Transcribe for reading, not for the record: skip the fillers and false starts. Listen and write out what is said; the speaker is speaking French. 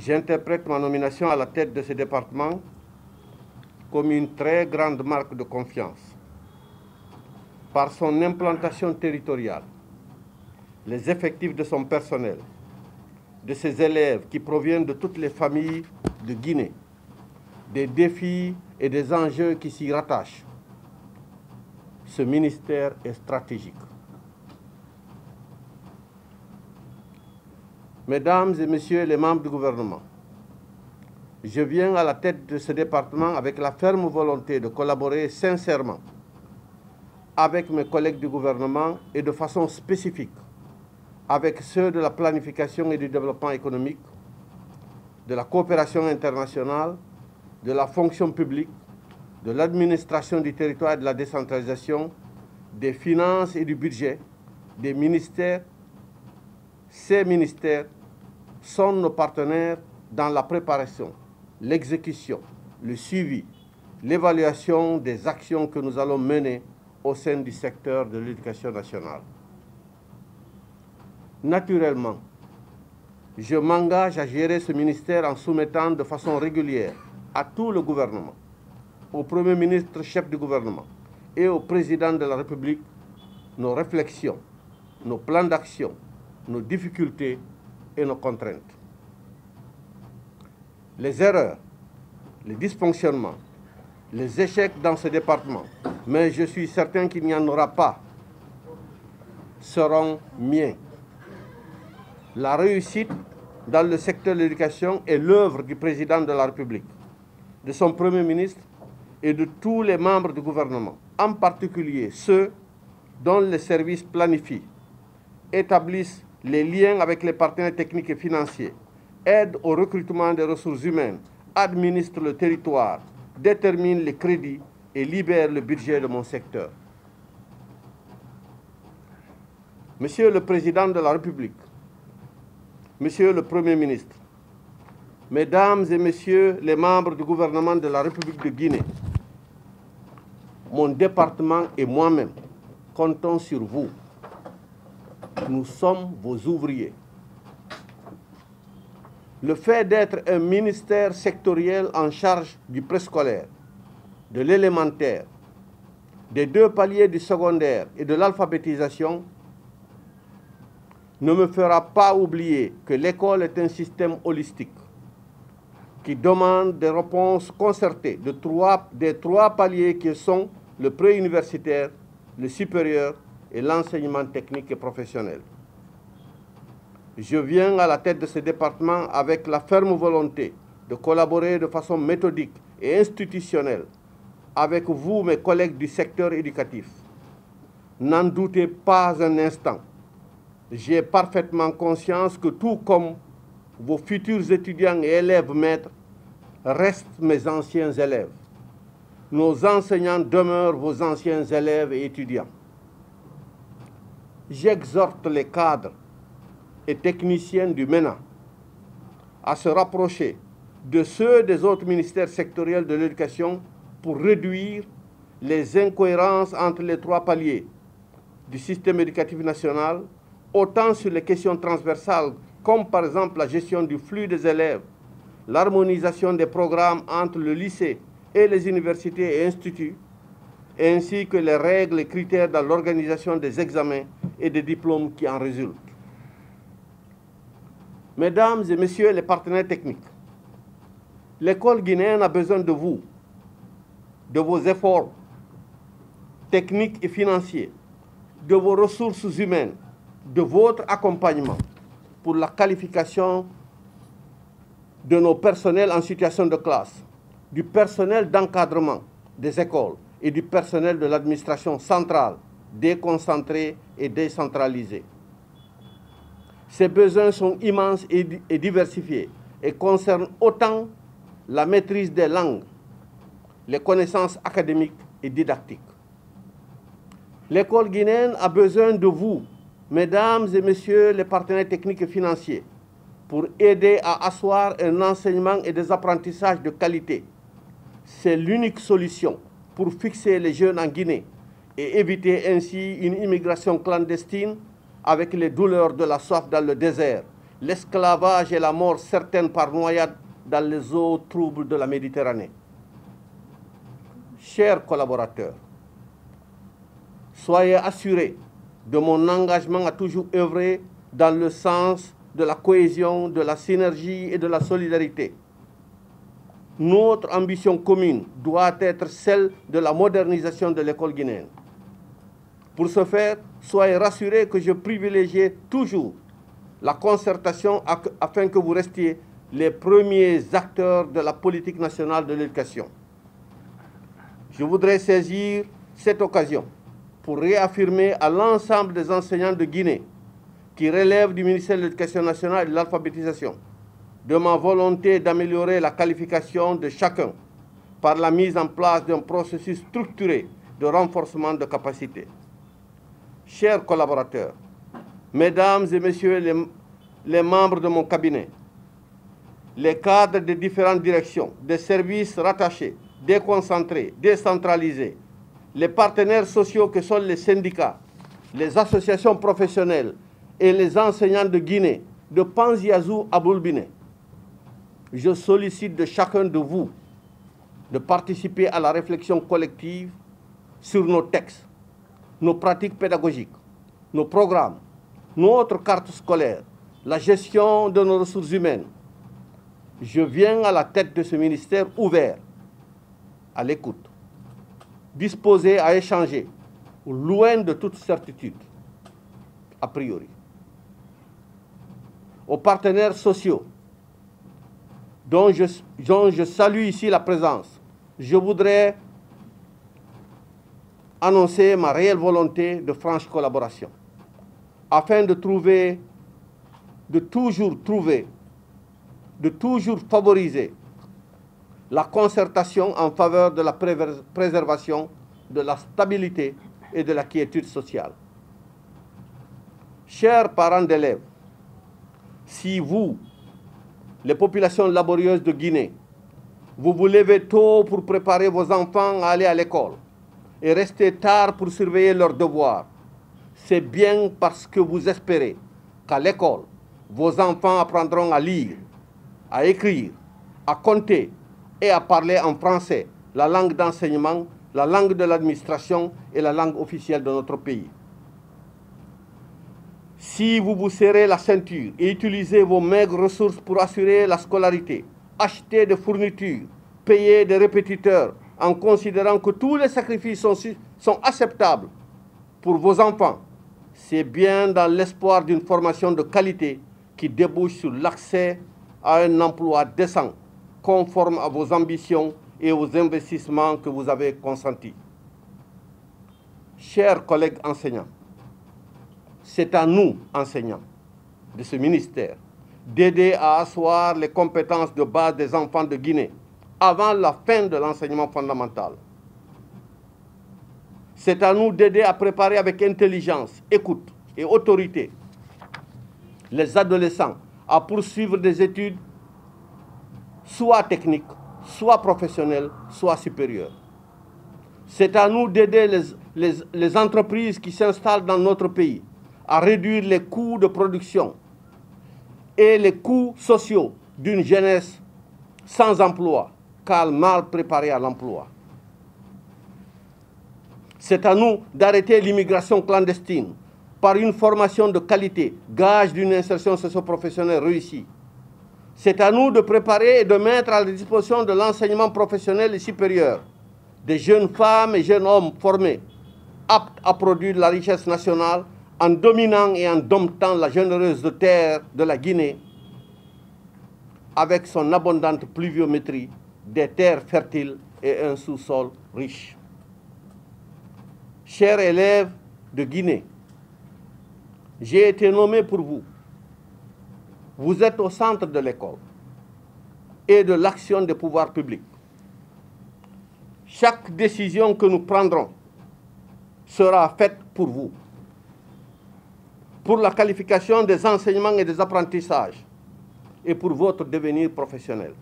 J'interprète ma nomination à la tête de ce département comme une très grande marque de confiance. Par son implantation territoriale, les effectifs de son personnel, de ses élèves qui proviennent de toutes les familles de Guinée, des défis et des enjeux qui s'y rattachent, ce ministère est stratégique. Mesdames et messieurs les membres du gouvernement, je viens à la tête de ce département avec la ferme volonté de collaborer sincèrement avec mes collègues du gouvernement et de façon spécifique avec ceux de la planification et du développement économique, de la coopération internationale, de la fonction publique, de l'administration du territoire et de la décentralisation, des finances et du budget, des ministères. Ces ministères sont nos partenaires dans la préparation, l'exécution, le suivi, l'évaluation des actions que nous allons mener au sein du secteur de l'éducation nationale. Naturellement, je m'engage à gérer ce ministère en soumettant de façon régulière à tout le gouvernement, au Premier ministre chef du gouvernement et au Président de la République nos réflexions, nos plans d'action, nos difficultés et nos contraintes. Les erreurs, les dysfonctionnements, les échecs dans ce département, mais je suis certain qu'il n'y en aura pas, seront miens. La réussite dans le secteur de l'éducation est l'œuvre du président de la République, de son Premier ministre et de tous les membres du gouvernement, en particulier ceux dont les services planifient, établissent les liens avec les partenaires techniques et financiers, aident au recrutement des ressources humaines, administrent le territoire, déterminent les crédits et libèrent le budget de mon secteur. Monsieur le Président de la République, Monsieur le Premier ministre, Mesdames et Messieurs les membres du gouvernement de la République de Guinée, mon département et moi-même comptons sur vous. Nous sommes vos ouvriers. Le fait d'être un ministère sectoriel en charge du préscolaire, de l'élémentaire, des 2 paliers du secondaire et de l'alphabétisation ne me fera pas oublier que l'école est un système holistique qui demande des réponses concertées des 3 paliers qui sont le préuniversitaire, le supérieur et l'enseignement technique et professionnel. Je viens à la tête de ce département avec la ferme volonté de collaborer de façon méthodique et institutionnelle avec vous, mes collègues du secteur éducatif. N'en doutez pas un instant. J'ai parfaitement conscience que tout comme vos futurs étudiants et élèves maîtres restent mes anciens élèves. Nos enseignants demeurent vos anciens élèves et étudiants. J'exhorte les cadres et techniciens du MENA à se rapprocher de ceux des autres ministères sectoriels de l'éducation pour réduire les incohérences entre les 3 paliers du système éducatif national, autant sur les questions transversales comme par exemple la gestion du flux des élèves, l'harmonisation des programmes entre le lycée et les universités et instituts, ainsi que les règles et critères dans l'organisation des examens et des diplômes qui en résultent. Mesdames et Messieurs les partenaires techniques, l'école guinéenne a besoin de vous, de vos efforts techniques et financiers, de vos ressources humaines, de votre accompagnement pour la qualification de nos personnels en situation de classe, du personnel d'encadrement des écoles et du personnel de l'administration centrale, déconcentré et décentralisé. Ces besoins sont immenses et diversifiés et concernent autant la maîtrise des langues, les connaissances académiques et didactiques. L'école guinéenne a besoin de vous, Mesdames et Messieurs les partenaires techniques et financiers, pour aider à asseoir un enseignement et des apprentissages de qualité. C'est l'unique solution pour fixer les jeunes en Guinée et éviter ainsi une immigration clandestine avec les douleurs de la soif dans le désert l'esclavage et la mort certaine par noyade dans les eaux troubles de la Méditerranée. Chers collaborateurs, soyez assurés de mon engagement à toujours œuvrer dans le sens de la cohésion, de la synergie et de la solidarité. Notre ambition commune doit être celle de la modernisation de l'école guinéenne. Pour ce faire, soyez rassurés que je privilégie toujours la concertation afin que vous restiez les premiers acteurs de la politique nationale de l'éducation. Je voudrais saisir cette occasion pour réaffirmer à l'ensemble des enseignants de Guinée qui relèvent du ministère de l'Éducation nationale et de l'alphabétisation de ma volonté d'améliorer la qualification de chacun par la mise en place d'un processus structuré de renforcement de capacités. Chers collaborateurs, mesdames et messieurs les membres de mon cabinet, les cadres des différentes directions, des services rattachés, déconcentrés, décentralisés, les partenaires sociaux que sont les syndicats, les associations professionnelles et les enseignants de Guinée, de Panziazou à Boulbiné, je sollicite de chacun de vous de participer à la réflexion collective sur nos textes, nos pratiques pédagogiques, nos programmes, notre carte scolaire, la gestion de nos ressources humaines. Je viens à la tête de ce ministère ouvert, à l'écoute, disposé à échanger, loin de toute certitude, a priori. Aux partenaires sociaux, dont je salue ici la présence, je voudrais annoncer ma réelle volonté de franche collaboration, afin de toujours favoriser la concertation en faveur de la préservation de la stabilité et de la quiétude sociale. Chers parents d'élèves, si vous, les populations laborieuses de Guinée, vous vous levez tôt pour préparer vos enfants à aller à l'école et restez tard pour surveiller leurs devoirs, c'est bien parce que vous espérez qu'à l'école, vos enfants apprendront à lire, à écrire, à compter et à parler en français, la langue d'enseignement, la langue de l'administration et la langue officielle de notre pays. Si vous vous serrez la ceinture et utilisez vos maigres ressources pour assurer la scolarité, acheter des fournitures, payer des répétiteurs, en considérant que tous les sacrifices sont acceptables pour vos enfants, c'est bien dans l'espoir d'une formation de qualité qui débouche sur l'accès à un emploi décent, conforme à vos ambitions et aux investissements que vous avez consentis. Chers collègues enseignants, c'est à nous, enseignants de ce ministère, d'aider à asseoir les compétences de base des enfants de Guinée avant la fin de l'enseignement fondamental. C'est à nous d'aider à préparer avec intelligence, écoute et autorité les adolescents à poursuivre des études soit techniques, soit professionnelles, soit supérieures. C'est à nous d'aider les entreprises qui s'installent dans notre pays à réduire les coûts de production et les coûts sociaux d'une jeunesse sans emploi, car mal préparée à l'emploi. C'est à nous d'arrêter l'immigration clandestine par une formation de qualité, gage d'une insertion socio-professionnelle réussie. C'est à nous de préparer et de mettre à la disposition de l'enseignement professionnel et supérieur des jeunes femmes et jeunes hommes formés, aptes à produire de la richesse nationale en dominant et en domptant la généreuse terre de la Guinée avec son abondante pluviométrie, des terres fertiles et un sous-sol riche. Chers élèves de Guinée, j'ai été nommé pour vous. Vous êtes au centre de l'école et de l'action des pouvoirs publics. Chaque décision que nous prendrons sera faite pour vous, pour la qualification des enseignements et des apprentissages et pour votre devenir professionnel.